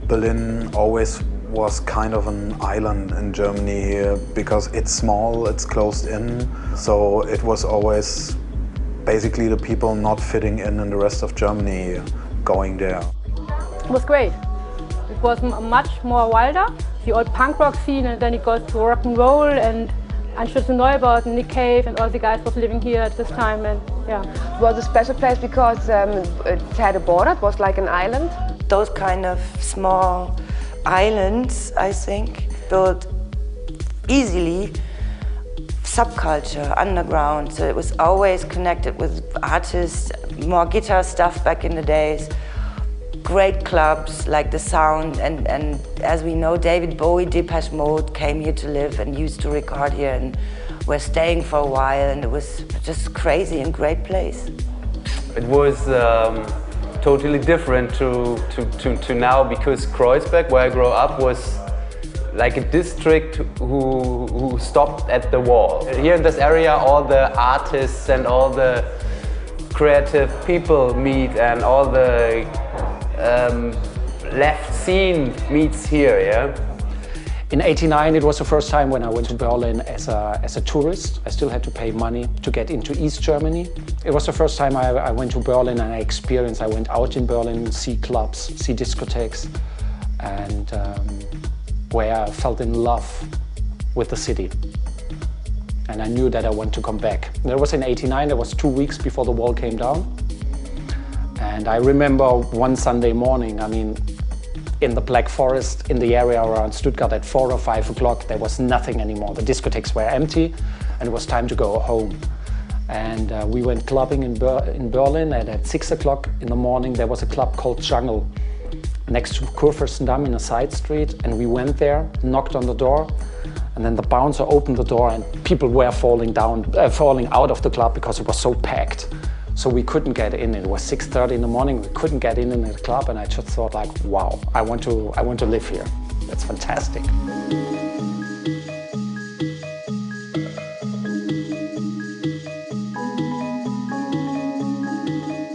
Berlin always was kind of an island in Germany here because it's small, it's closed in, so it was always basically the people not fitting in the rest of Germany going there. It was great. It was much more wilder, the old punk rock scene, and then it goes to rock and roll, and Einstürzende Neubauten, Nick Cave, and all the guys was living here at this time, and yeah. It was a special place because it had a border, it was like an island. Those kind of small islands, I think, built easily subculture, underground, so it was always connected with artists, more guitar stuff back in the days, great clubs like The Sound, and as we know, David Bowie, Depeche Mode came here to live and used to record here, and were staying for a while, and it was just crazy and great place. It was totally different to now, because Kreuzberg, where I grew up, was like a district who stopped at the wall. Here in this area, all the artists and all the creative people meet, and all the left scene meets here, yeah? In '89, it was the first time when I went to Berlin as a tourist. I still had to pay money to get into East Germany. It was the first time I went to Berlin and I went out in Berlin, see clubs, see discotheques, and where I felt in love with the city. And I knew that I want to come back. That was in '89, that was 2 weeks before the wall came down. And I remember one Sunday morning, I mean, in the Black Forest, in the area around Stuttgart at 4 or 5 o'clock, there was nothing anymore. The discotheques were empty and it was time to go home. And we went clubbing in Berlin, and at 6 o'clock in the morning there was a club called Jungle next to Kurfürstendamm in a side street, and we went there, knocked on the door, and then the bouncer opened the door and people were falling out of the club because it was so packed. So we couldn't get in. It was 6:30 in the morning. We couldn't get in the club, and I just thought, like, wow, I want to live here. That's fantastic.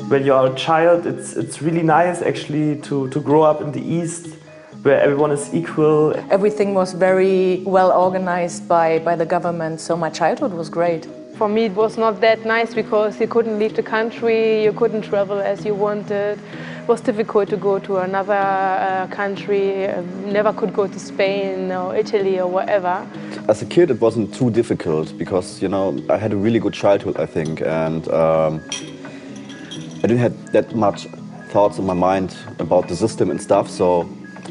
When you're a child, it's really nice actually to grow up in the East, where everyone is equal. Everything was very well organized by the government, so my childhood was great. For me it was not that nice because you couldn't leave the country, you couldn't travel as you wanted. It was difficult to go to another country, never could go to Spain or Italy or whatever. As a kid it wasn't too difficult because, you know, I had a really good childhood, I think, and I didn't have that much thoughts in my mind about the system and stuff, so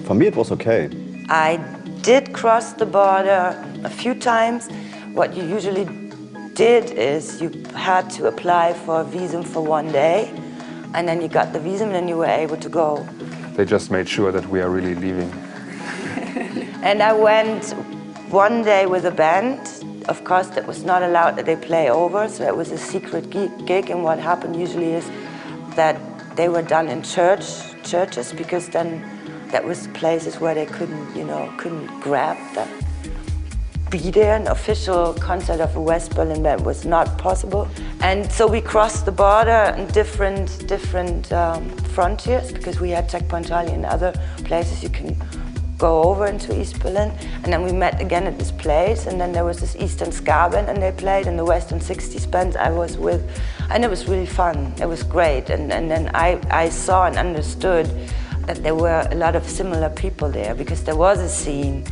for me it was okay. I did cross the border a few times. What you usually did is you had to apply for a visum for 1 day, and then you got the visum and then you were able to go. They just made sure that we are really leaving. And I went 1 day with a band. Of course, that was not allowed that they play over, so it was a secret gig, and what happened usually is that they were done in churches, because then that was places where they couldn't grab that. Be there, an official concert of a West Berlin band was not possible. And so we crossed the border in different frontiers, because we had Checkpoint Charlie and other places you can go over into East Berlin. And then we met again at this place, and then there was this Eastern Ska band, and they played, and the Western 60s band I was with. And it was really fun, it was great. And then I saw and understood that there were a lot of similar people there, because there was a scene.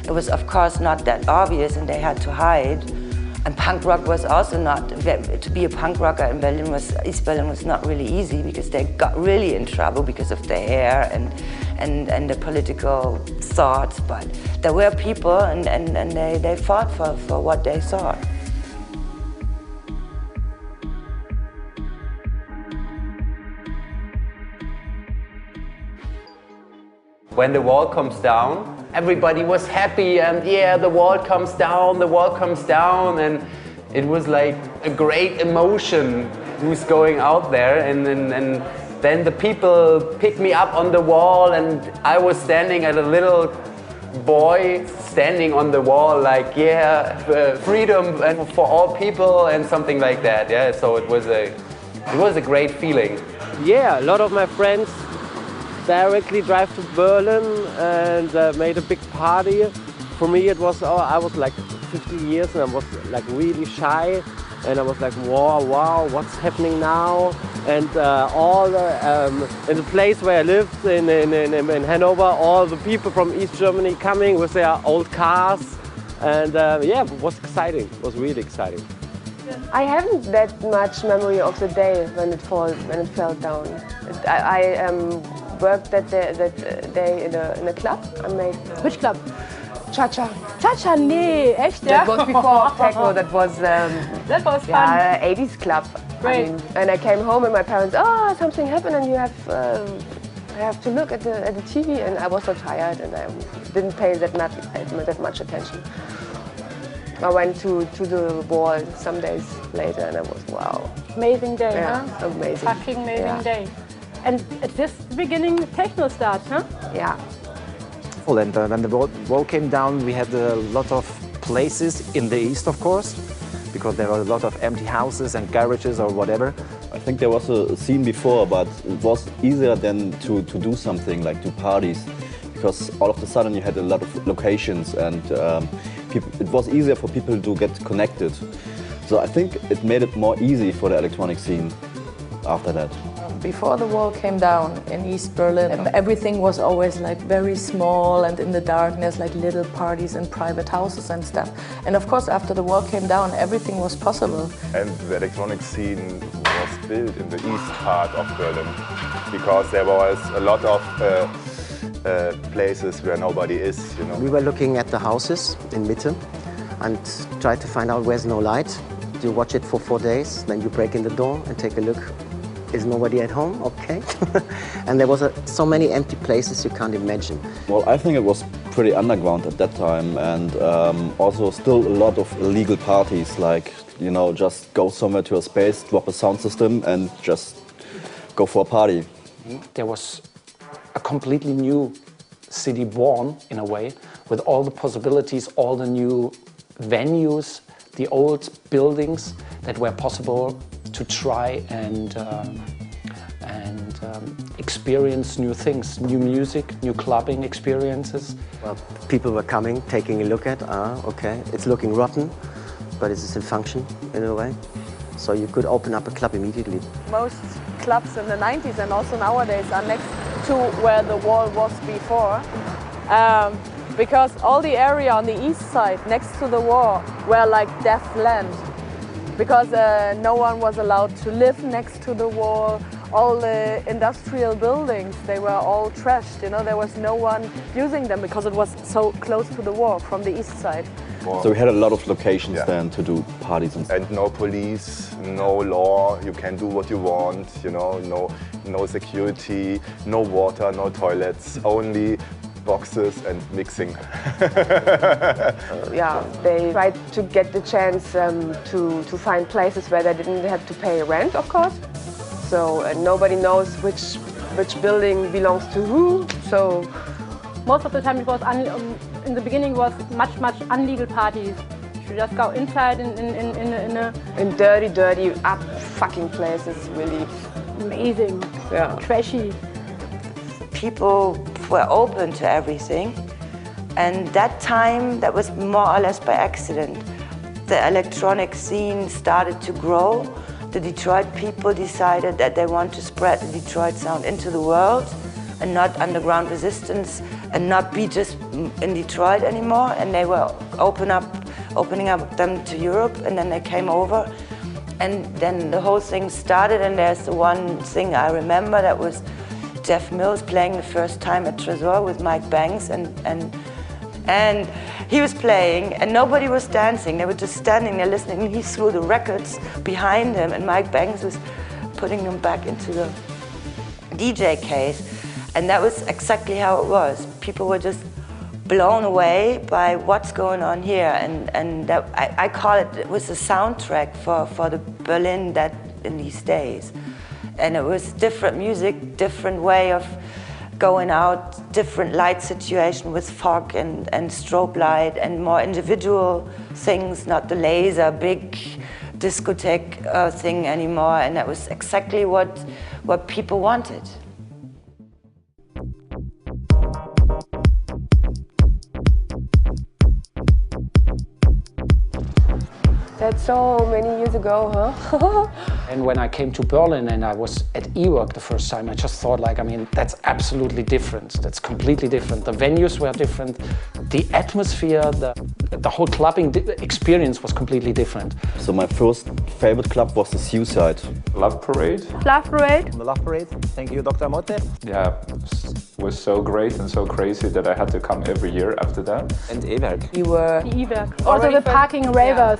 It was, of course, not that obvious, and they had to hide. And punk rock was also not, to be a punk rocker in Berlin East Berlin was not really easy because they got really in trouble because of their hair and the political thoughts. But there were people and they fought for what they thought. When the wall comes down, everybody was happy and yeah, the wall comes down, and it was like a great emotion who's going out there, and then the people picked me up on the wall and I was standing as a little boy standing on the wall like, yeah, freedom and for all people and something like that, yeah, so it was a great feeling. Yeah, a lot of my friends directly drive to Berlin and made a big party. For me it was, I was like 15 years and I was like really shy and I was like, wow, what's happening now? And in the place where I lived in Hanover, all the people from East Germany coming with their old cars, and yeah, it was exciting, it was really exciting. I haven't that much memory of the day when it fell down. I worked that day in a club. I made Which club? Cha-Cha. Cha-Cha, nee, echt, That was before techno. That was fun. Yeah, 80s club. Great. I mean, and I came home and my parents, something happened and you have to look at the TV, and I was so tired and I didn't pay that much attention. I went to the wall some days later and I was, wow. Amazing day, Yeah, huh? amazing. Fucking amazing Yeah. day. And at this beginning, techno starts, huh? Yeah. And when the wall came down, we had a lot of places in the east, of course, because there were a lot of empty houses and garages or whatever. I think there was a scene before, but it was easier than to do something, like do parties, because all of a sudden you had a lot of locations and it was easier for people to get connected. So I think it made it more easy for the electronic scene after that. Before the wall came down in East Berlin, everything was always like very small and in the darkness, like little parties in private houses and stuff. And of course, after the wall came down, everything was possible. And the electronic scene was built in the east part of Berlin because there was a lot of places where nobody is, you know. We were looking at the houses in Mitte and tried to find out where's no light. You watch it for 4 days, then you break in the door and take a look. Is nobody at home? Okay. And there was so many empty places you can't imagine. Well, I think it was pretty underground at that time, and also still a lot of illegal parties, like, you know, just go somewhere to a space, drop a sound system and just go for a party. There was a completely new city born, in a way, with all the possibilities, all the new venues, the old buildings that were possible to try and experience new things, new music, new clubbing experiences. Well, people were coming, taking a look at, okay, it's looking rotten, but it's in function in a way. So you could open up a club immediately. Most clubs in the 90s and also nowadays are next to where the wall was before. Because all the area on the east side next to the wall were like death land. Because no one was allowed to live next to the wall. All the industrial buildings, they were all trashed, you know, there was no one using them because it was so close to the wall from the east side. So we had a lot of locations then to do parties and stuff. And no police, no law, you can do what you want, you know, no security, no water, no toilets, only boxes and mixing. Yeah, they tried to get the chance to find places where they didn't have to pay rent, of course. So nobody knows which building belongs to who. So most of the time it was in the beginning was much illegal parties. You just go inside in dirty up fucking places, really amazing, yeah, trashy. People were open to everything, and that time that was more or less by accident. The electronic scene started to grow. The Detroit people decided that they want to spread the Detroit sound into the world and not underground resistance and not be just in Detroit anymore. And they were open up opening up them to Europe, and then they came over. And then the whole thing started, and there's the one thing I remember that was Jeff Mills playing the first time at Tresor with Mike Banks, and he was playing and nobody was dancing. They were just standing there listening, and he threw the records behind him, and Mike Banks was putting them back into the DJ case. And that was exactly how it was. People were just blown away by what's going on here, and that, I call it was a soundtrack for the Berlin that in these days. And it was different music, different way of going out, different light situation with fog and strobe light, and more individual things, not the laser big discotheque thing anymore. And that was exactly what people wanted. That's so many years ago, huh? And when I came to Berlin and I was at eWork the first time, I just thought, like, I mean, that's absolutely different. That's completely different. The venues were different. The atmosphere, the whole clubbing experience was completely different. So my first favorite club was the Suicide. Love Parade. Love Parade. The Love Parade. Thank you, Dr. Motte. Yeah, it was so great and so crazy that I had to come every year after that. And eWork. We were eWork. Also the parking ravers.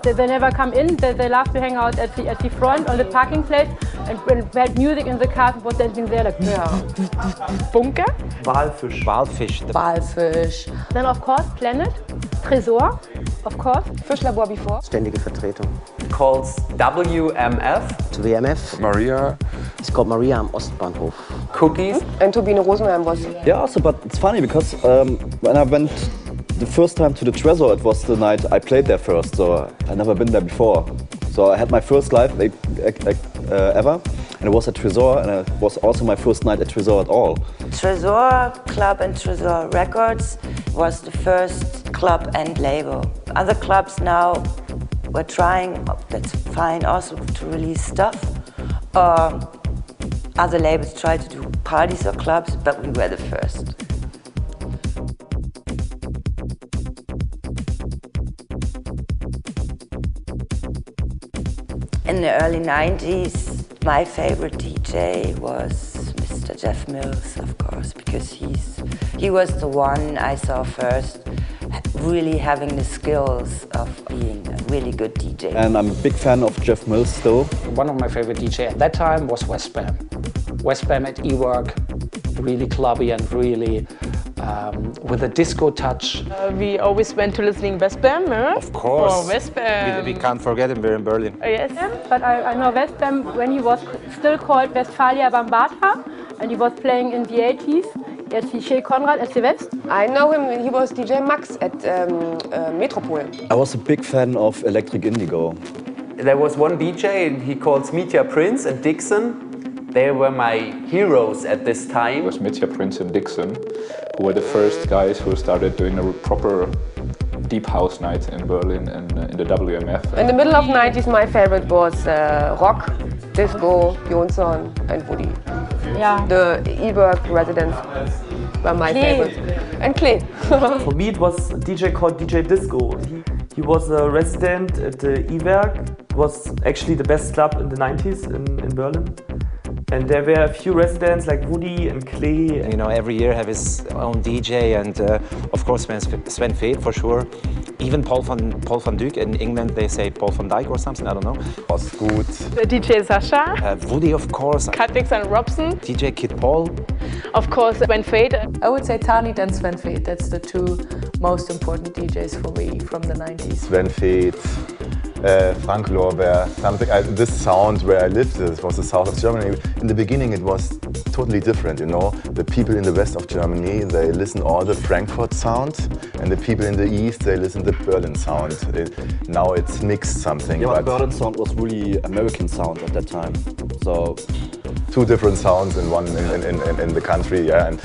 They never come in. They love to hang out at the front on the parking place, and when we had music in the car, was dancing there like Bunker. Walfisch. Walfisch. Walfisch. Then of course Planet, Tresor, of course. Fischlabor before. Ständige Vertretung. Called WMF. To the MF. Maria. It's called Maria am Ostbahnhof. Cookies. And Turbine Rosenheim was. Yeah, also, but it's funny because when I went the first time to the Tresor, it was the night I played there first, so I'd never been there before. So I had my first live ever, and it was at Tresor, and it was also my first night at Tresor at all. Tresor Club and Tresor Records was the first club and label. Other clubs now were trying, that's fine also, to release stuff. Other labels try to do parties or clubs, but we were the first. In the early 90s, my favorite DJ was Mr. Jeff Mills, of course, because he was the one I saw first really having the skills of being a really good DJ. And I'm a big fan of Jeff Mills still. One of my favorite DJ at that time was Westbam. Westbam at eWork, really clubby and really with a disco touch. We always went to listening Westbam, huh? Of course. Oh, Westbam. We can't forget him, we're in Berlin. Yes, but I know Westbam when he was still called Westfalia Bambata, and he was playing in the 80s. Jetzt wie Shay Conrad at the West. I know him, he was DJ Max at Metropol. I was a big fan of Electric Indigo. There was one DJ, he called Mitya Prince and Dixon. They were my heroes at this time. It was Mitya Prince and Dixon, who were the first guys who started doing a proper deep house night in Berlin and in the WMF. In the middle of the 90s, my favorite was rock, disco, Jonsson and Woody. Yeah. The eWork residents were my favorite. And Klee. For me, it was a DJ called DJ Disco. He was a resident at the eWork. It was actually the best club in the 90s in Berlin. And there were a few residents like Woody and Klee. You know, every year have his own DJ, and of course Sven Väth for sure. Even Paul van Dyk in England, they say Paul van Dyk or something, I don't know. Was gut. The DJ Sasha. Woody, of course. Katwix and Robson. DJ Kid Paul. Of course, Sven Väth. I would say Tanit and Sven Väth. That's the two most important DJs for me from the 90s. Sven Väth, Frank Lorbeer, something. This sound where I lived, this was the south of Germany. In the beginning, it was totally different, you know. The people in the west of Germany, they listen all the Frankfurt sound, and the people in the east, they listen the Berlin sound. Now it's mixed something. Yeah, but Berlin sound was really American sound at that time. So two different sounds in one in the country, yeah. And